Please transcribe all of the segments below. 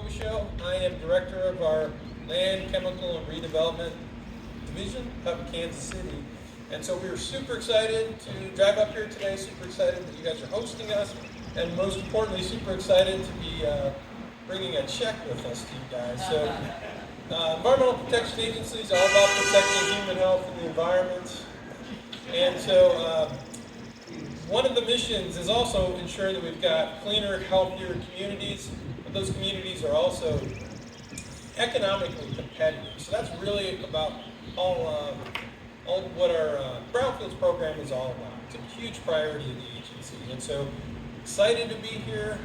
Show. I am director of our Land, Chemical, and Redevelopment Division up in Kansas City. And so we were super excited to drive up here today, super excited that you guys are hosting us, and most importantly, super excited to be bringing a check with us to you guys. So Environmental Protection Agency is all about protecting human health and the environment. And so one of the missions is also ensuring that we've got cleaner, healthier communities, but those communities are also economically competitive. So that's really about all what our Brownfields program is all about. It's a huge priority of the agency. And so excited to be here.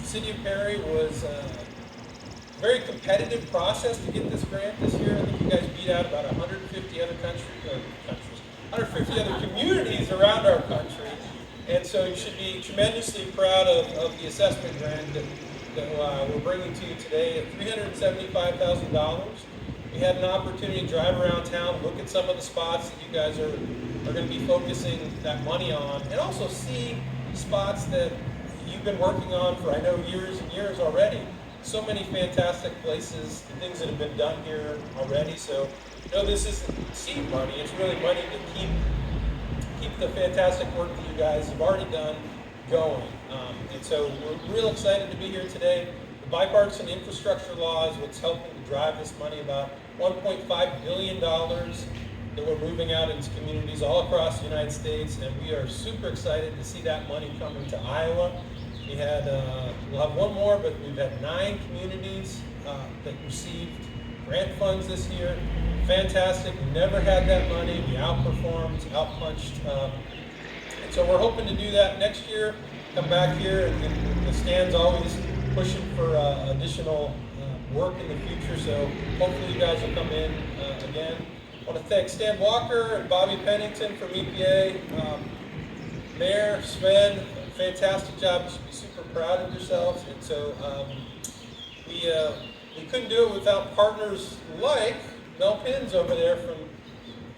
City of Perry was a very competitive process to get this grant this year. I think you guys beat out about 150 other 150 other communities around our country. And so you should be tremendously proud of the assessment grant that we're bringing to you today at $375,000. We had an opportunity to drive around town, look at some of the spots that you guys are going to be focusing that money on, and also see spots that you've been working on for, I know, years and years already. So many fantastic places and things that have been done here already. So, this isn't seed money. It's really money to keep the fantastic work that you guys have already done going. And so we're real excited to be here today. The bipartisan infrastructure law is what's helping to drive this money, about $1.5 billion that we're moving out into communities all across the United States, and we are super excited to see that money coming to Iowa. We had, we'll have one more, but we've had 9 communities that received grant funds this year. Fantastic. We never had that money. We outperformed, outpunched. And so we're hoping to do that next year. Come back here, and the stand's always pushing for additional work in the future. So hopefully you guys will come in again. I want to thank Stan Walker and Bobby Pennington from EPA. Mayor, Sven, fantastic job. You should be super proud of yourselves. And so we couldn't do it without partners like Mel Pins over there from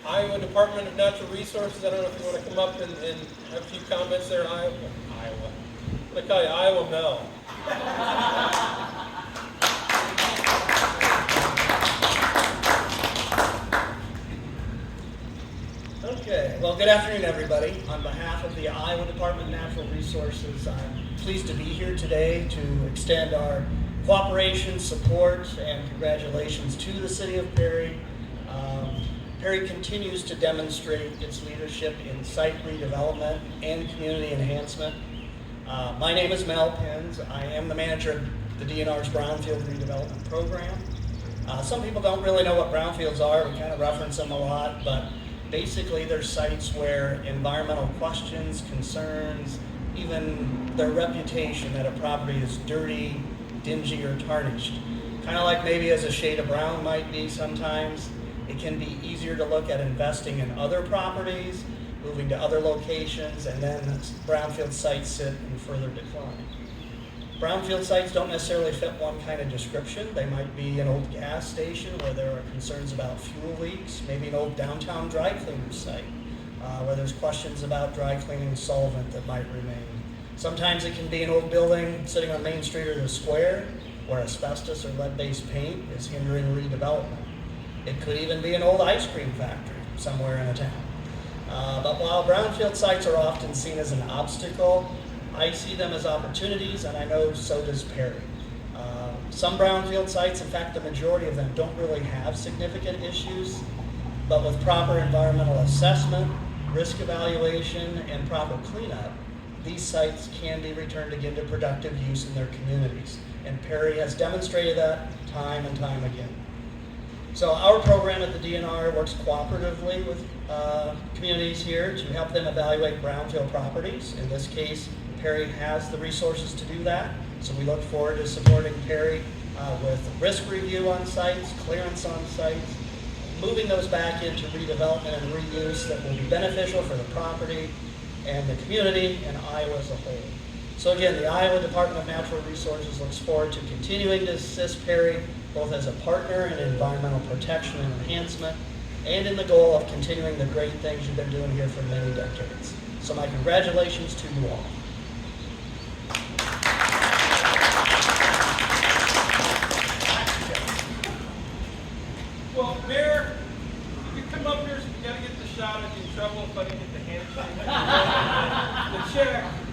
Iowa Department of Natural Resources. I don't know if you want to come up and have a few comments there. Iowa. I'm going to call you Iowa Mel. Okay, well, good afternoon, everybody. On behalf of the Iowa Department of Natural Resources, I'm pleased to be here today to extend our cooperation, support, and congratulations to the City of Perry. Perry continues to demonstrate its leadership in site redevelopment and community enhancement. My name is Mel Pins. I am the manager of the DNR's Brownfield redevelopment program. Some people don't really know what brownfields are. We kind of reference them a lot, but basically they're sites where environmental questions, concerns, even their reputation that a property is dirty, dingy, or tarnished. Kind of like maybe as a shade of brown might be sometimes. It can be easier to look at investing in other properties, moving to other locations, and then brownfield sites sit in further decline. Brownfield sites don't necessarily fit one kind of description. They might be an old gas station where there are concerns about fuel leaks, maybe an old downtown dry cleaner site where there's questions about dry cleaning solvent that might remain. Sometimes it can be an old building sitting on Main Street or the square where asbestos or lead-based paint is hindering redevelopment. It could even be an old ice cream factory somewhere in a town. But while brownfield sites are often seen as an obstacle, I see them as opportunities, and I know so does Perry. Some brownfield sites, in fact the majority of them, don't really have significant issues, but with proper environmental assessment, risk evaluation, and proper cleanup, these sites can be returned again to productive use in their communities. And Perry has demonstrated that time and time again. So our program at the DNR works cooperatively with communities here to help them evaluate brownfield properties. In this case, Perry has the resources to do that, so we look forward to supporting Perry with risk review on sites, clearance on sites, moving those back into redevelopment and reuse that will be beneficial for the property and the community and Iowa as a whole. So again, the Iowa Department of Natural Resources looks forward to continuing to assist Perry both as a partner in environmental protection and enhancement and in the goal of continuing the great things you've been doing here for many decades. So my congratulations to you all. come up here, so you gotta get the shot. I'd be in trouble if I didn't get the handshake. The check.